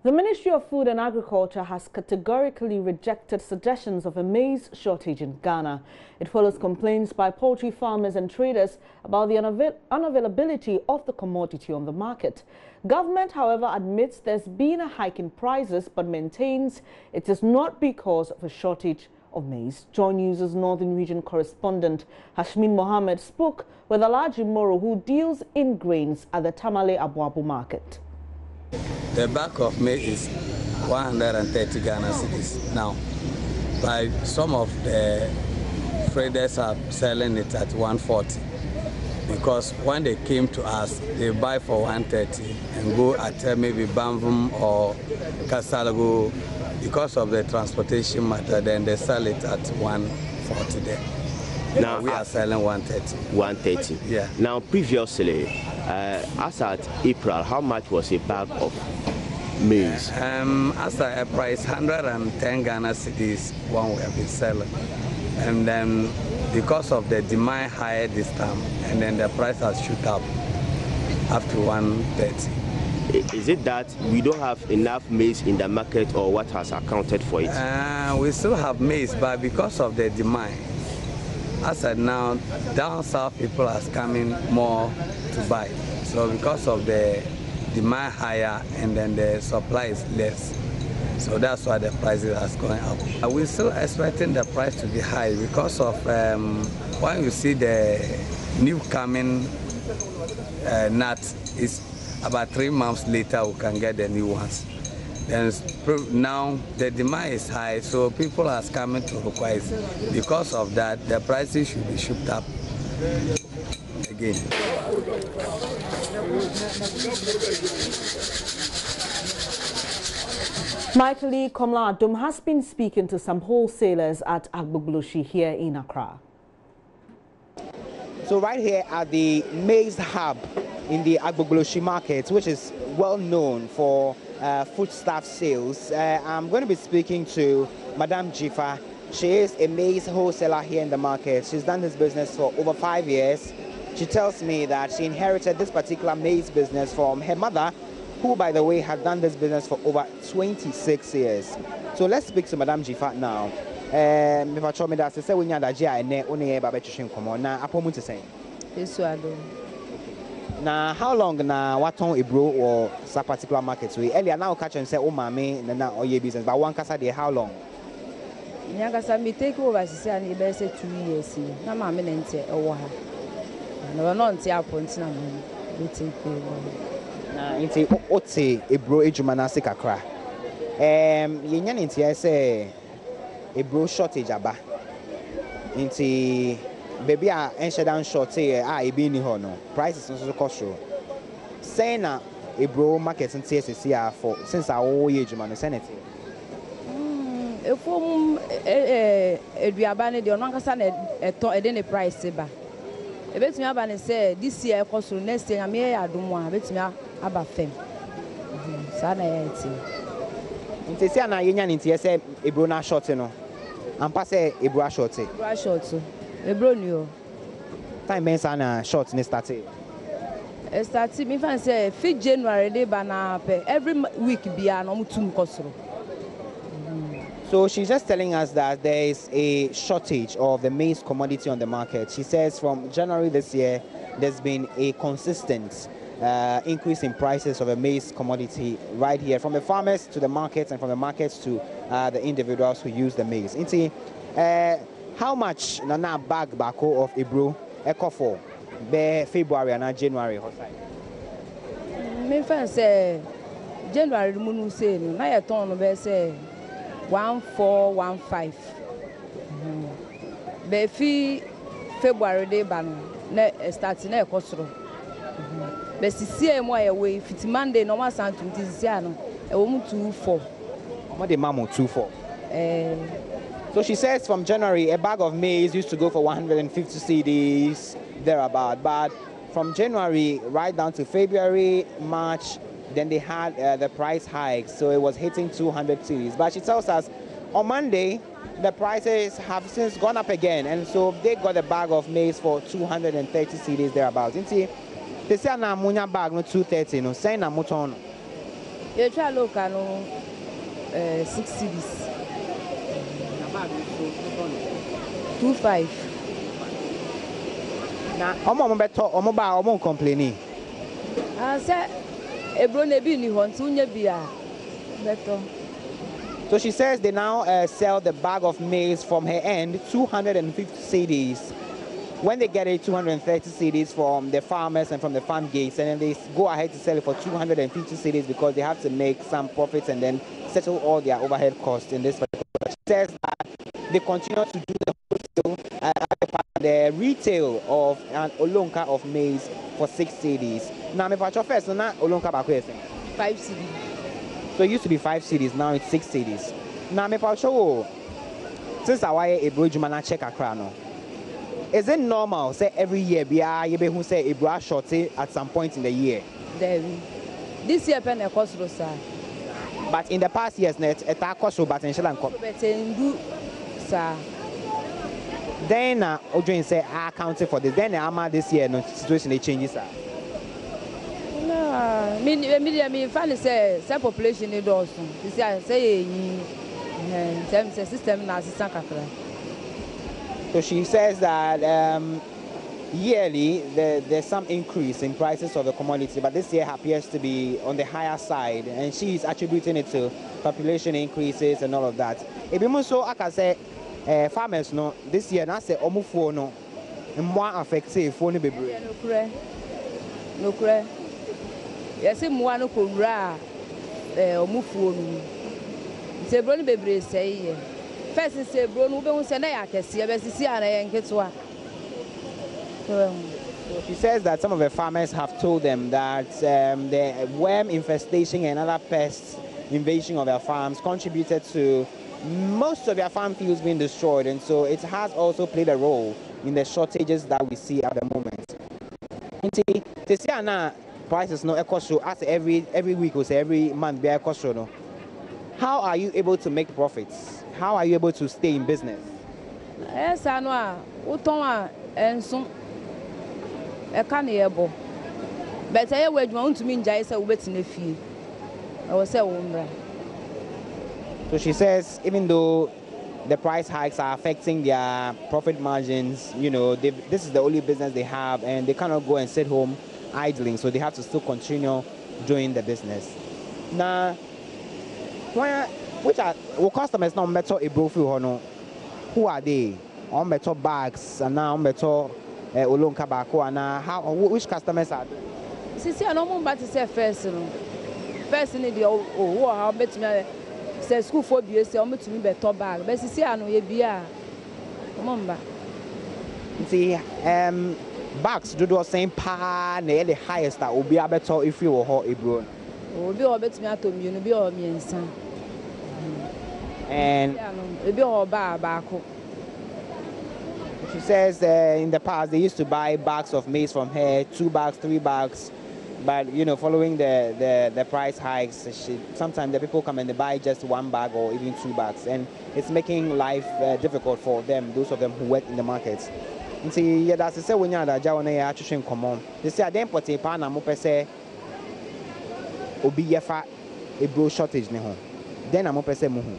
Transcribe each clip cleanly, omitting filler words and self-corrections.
The Ministry of Food and Agriculture has categorically rejected suggestions of a maize shortage in Ghana. It follows complaints by poultry farmers and traders about the unavailability of the commodity on the market. Government, however, admits there's been a hike in prices but maintains it is not because of a shortage of maize. Joy News' Northern Region correspondent Hashmin Mohammed spoke with Alhaji Moro, who deals in grains at the Tamale Abuabu market. The bag of maize is 130 Ghana cedis now. But some of the traders are selling it at 140 because when they came to us, they buy for 130 and go at maybe Bamvum or Kasalago. Because of the transportation matter, then they sell it at 140 there. Now we are selling 130. 130. Yeah. Now previously, as at April, how much was a bag of maize? As at April, it's 110 Ghana cedis one we have been selling, and then because of the demand higher this time, and then the price has shoot up to 130. Is it that we don't have enough maize in the market, or what has accounted for it? We still have maize, but because of the demand, as at now, down south people are coming more to buy. So because of the demand higher and then the supply is less, so that's why the prices are going up. We're still expecting the price to be high because of when you see the new coming nut is about 3 months later we can get the new ones. And now the demand is high, so people are coming to require it. Because of that, the prices should be shipped up again. My colleague Komla Adum has been speaking to some wholesalers at Agbogloshi here in Accra. So right here at the Maize Hub in the Agbogloshi market, which is well known for foodstuff sales, I'm going to be speaking to Madame Jifa. She is a maize wholesaler here in the market. She's done this business for over 5 years. She tells me that she inherited this particular maize business from her mother, who, by the way, had done this business for over 26 years. So let's speak to Madame Jifa now. If I told me that, I said, when you're now, how long now? What on a bro or some particular market? We earlier now catch and say, oh, mommy, and now all your business. But one casa day, how long? Nyangasa me take over. She said, "I be say 2 years." Na mommy nente owo ha. Na we no nte apont na me. We take over. Na nte ote a bro ejuma na se kakra. Yenya nte say a bro shortage aba. Nte baby a enche down short say e be ni ho no prices no so cost show say na e bro market ntia sesi for since our age man senate efom eduaba ne de ono nkasa na eto e de ne price ba e betumi aba ne say this year cost next year me ya adom a betumi aba fem sa na ya eti ntia na yenya ntia say e bro na short no ampa say e bro short Ebronio. Time mensa short ne started. Started me fan say 5 January dey bana every week bia no mutum kosoro. So she's just telling us that there is a shortage of the maize commodity on the market. She says from January this year there's been a consistent increase in prices of a maize commodity right here, from the farmers to the markets and from the markets to the individuals who use the maize. How much na bag bako of Ebro echo for be February and January hosai? Me fan say January munu say no na ye ton no be say 1415. Be fi February dey ba no na start na ekosoro. Be sisi mo aye we fit Monday no ma san 26 no e wo mu 24. What the mamo 24? So she says from January, a bag of maize used to go for 150 cedis, thereabout. But from January right down to February, March, then they had the price hike. So it was hitting 200 cedis. But she tells us on Monday, the prices have since gone up again. And so they got a bag of maize for 230 cedis, thereabouts. They say na munya bag no 230, no, say na muton. You try local no 6 cedis. 2.5. Now, omo complaining. I said, a brone be ni hon to bia better. So she says they now sell the bag of maize from her end 250 cedis. When they get it, 230 cedis from the farmers and from the farm gates, and then they go ahead to sell it for 250 cedis because they have to make some profits and then settle all their overhead costs in this particular. She says that they continue to do the wholesale, the retail of an olonka of maize for 6 cedis. Now, me pacho first, na olonka ba 5 cedis. So it used to be 5 cedis, now it's 6 cedis. Now, me pacho, since I wear a brojuma na check akra no. Is it normal, say every year, who say a brush short at some point in the year? This year, pen a cost rosa. But in the past years, net a cost but in Shell sir. Then, Odrin say, I accounted for this. Then, I'm this year, no situation they changes. No, me, finally say, population is also. You see, I say, in terms of system, now, so she says that yearly there's some increase in prices of the commodity, but this year appears to be on the higher side, and she's attributing it to population increases and all of that. If you so, I can say farmers no this year now say omufuo no more affected for no baby. No cray. Yes, more no kura omufuo no. Say brony baby say. First, say, Bruno, we say, I can see a see and get to she says that some of the farmers have told them that the worm infestation and other pest invasion of their farms contributed to most of their farm fields being destroyed, and so it has also played a role in the shortages that we see at the moment. This year now, prices no cost as every week or say every month be a cost. How are you able to make profits? How are you able to stay in business? Yes, I know. Utonwa and some a cannibal. But I would want to mean Jaisa wet in the field. I was a woman. So she says, even though the price hikes are affecting their profit margins, you know, this is the only business they have, and they cannot go and sit home idling, so they have to still continue doing the business. Now, which are customers now metal a brofu who are they on metal bags and now metal olonka bako and how which customers are they? See, I don't want to say first in the how bet me say school for BS or me to me better bag. But see, I know you be a remember. See, bags do the same pa the highest that will be able to if you were hot a bro. Oh, be all bet me at home, you know, be all me and son. And she says in the past they used to buy bags of maize from her, 2 bags, 3 bags, but you know, following the price hikes, sometimes the people come and they buy just 1 bag or even 2 bags, and it's making life difficult for them, those of them who work in the markets. And see, yeah, that's the same when you're at the common. They say I don't put a pan and mo say obi yefa a bro shortage ne ho. Then I'm say mo ho.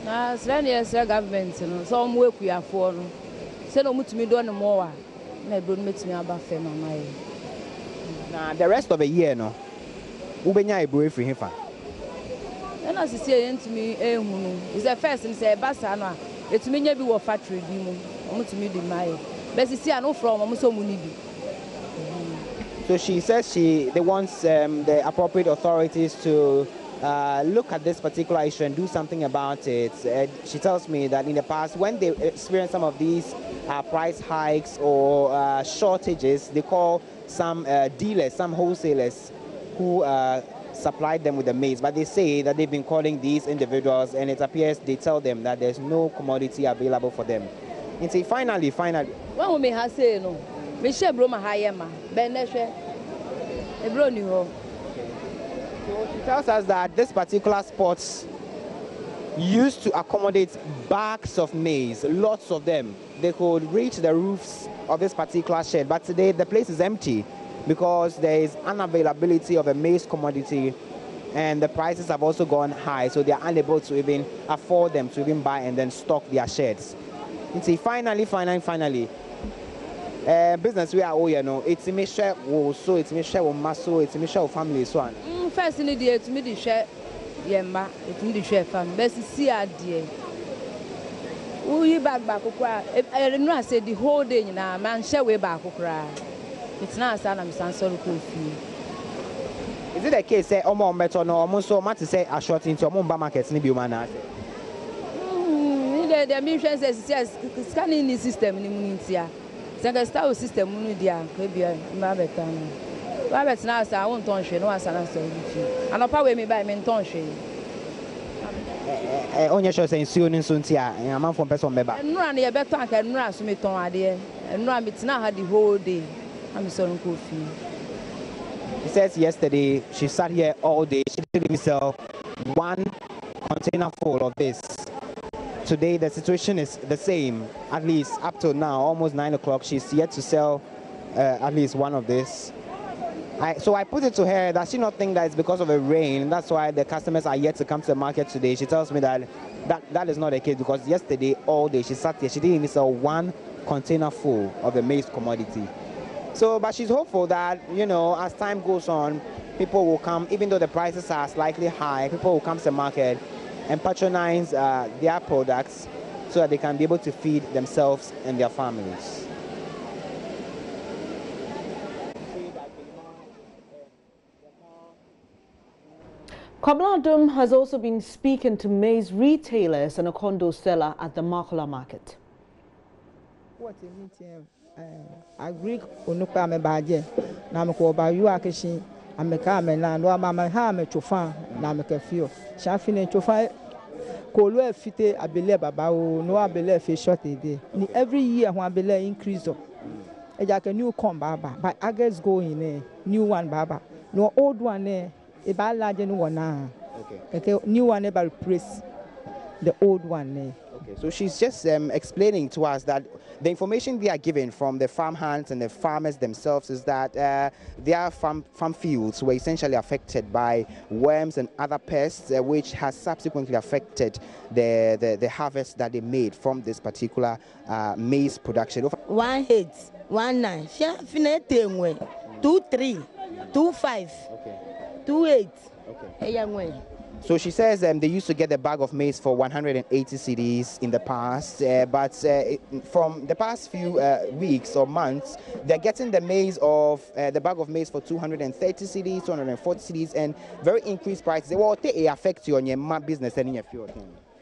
Na Australia's government no so mo ekuafo no say no mutumi do no more na bro no metumi aba fe mama ye. Na the rest of the year no ubenya ebro efri hefa. Na sisi e ntumi ehu no is the first say basa no a etumi nya bi wo factory bi mu mutumi di mai but sisi an from mo so mu ni bi. So she says they wants the appropriate authorities to look at this particular issue and do something about it. She tells me that in the past, when they experience some of these price hikes or shortages, they call some dealers, some wholesalers who supplied them with the maize. But they say that they've been calling these individuals, and it appears they tell them that there's no commodity available for them. And say, finally. When we may say no, we share broma hayema, beneshe, a bro new home. So she tells us that this particular spot used to accommodate bags of maize, lots of them. They could reach the roofs of this particular shed, but today the place is empty because there is unavailability of a maize commodity, and the prices have also gone high, so they are unable to even afford them to even buy and then stock their sheds. You see, finally, business we are all, you know, it's me share so it's me share muscle, it's me share family so on. First in the day, it's me the share, yeah, it's me the share family. Best see a day. We back okra. I know I said the whole day now, man share way back okra. It's not a I'm sorry coffee. Is it the case say omo better no almost so much to say a short into omo markets ni bi man the mission says scanning the system in Munisia. Second style system Munia, maybe better. Rabbits now say I won't touch you, no answer. And I'll probably me by me touch you. Onye show say nsuo soon tia a man from person member. No and you better can no so me ton ade. No am it now had the whole day. I'm sorry coffee. He says yesterday she sat here all day. She didn't even sell one container full of this. Today the situation is the same. At least up till now, almost 9 o'clock, she's yet to sell at least one of this. So I put it to her, does she not think that it's because of the rain? That's why the customers are yet to come to the market today. She tells me that is not the case, because yesterday all day she sat here. She didn't even sell one container full of the maize commodity. So, but she's hopeful that, you know, as time goes on, people will come, even though the prices are slightly high, people will come to the market and patronize their products so that they can be able to feed themselves and their families. Kwabena has also been speaking to maize retailers and a condo seller at the Makula market. What a meeting. I agree on no payment by Jen. Now I'm called by you, Akashi. I'm a carman and my ham at Chofan. Now I'm a few. Shaffin and Chofai. Colo fite, I believe about no, I believe a short a day. Every year, one believe increase. A jack a new com baba, but I guess go in a new one baba. No old one there, a bad large one now. Okay, new one ever replace the old one there. Okay, so she's just explaining to us that the information they are given from the farm hands and the farmers themselves is that their farm fields were essentially affected by worms and other pests, which has subsequently affected the harvest that they made from this particular maize production. 18, 19, 23, 25, 28. Okay. So she says they used to get the bag of maize for 180 cedis in the past, but from the past few weeks or months, they're getting the maize of the bag of maize for 230 cedis, 240 cedis, and very increased prices. They will affect you on your business and in your field.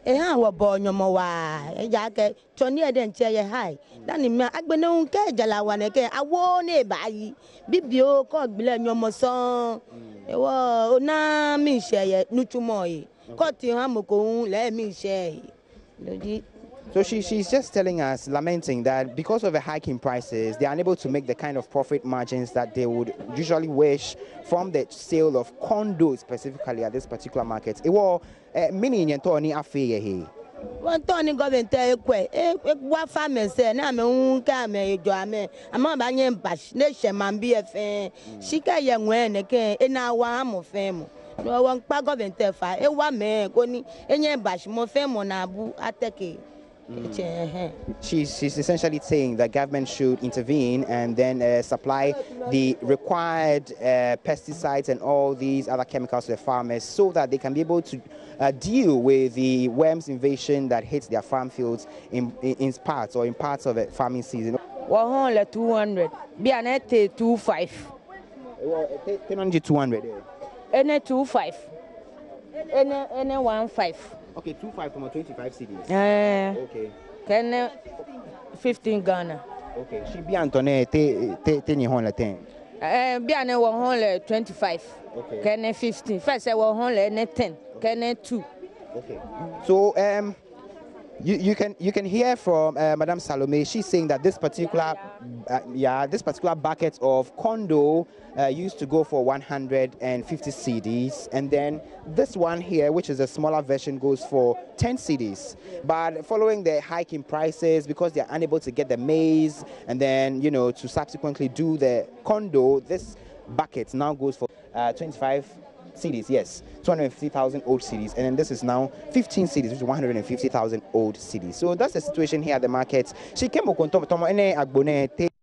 Eh, wa bonyo mo wa ejake choni eden che high dani me agbene unke jala waneke awo ne bayi bibio ko gbile nyomo so ewo na mi seye nutumo yi ko ti han mo ko le mi se lodi. So she's just telling us, lamenting that because of the hiking prices, they are unable to make the kind of profit margins that they would usually wish from the sale of condos, specifically at this particular market. It was many in Tony affair here. One Tony government what farmers say, na me unka me do ame ama ba nye bash nation man be fe shika ye nwe ke na wa mo fe mo no won pa government fa e wa me ko ni enye bash mo fe mo na bu ateke. She's essentially saying that government should intervene and then supply the required pesticides and all these other chemicals to the farmers so that they can be able to deal with the worms invasion that hits their farm fields in parts of the farming season. 100, 200. Be an 25. 200. Any 25. Any 15. Okay, 25 from 25 cities. Okay. Can 15 Ghana. Okay. She be Antone te hon la ten. Be an 125. Okay. Can 15. First 110. Can 2. Okay. So you can hear from Madame Salome. She's saying that this particular bucket of condo used to go for 150 cedis, and then this one here, which is a smaller version, goes for 10 cedis. But following the hike in prices, because they're unable to get the maize, and then to subsequently do the condo, this bucket now goes for 25 cedis, yes, 250,000 old cedis, and then this is now 15 cedis, which is 150,000 old cedis. So that's the situation here at the market. She came to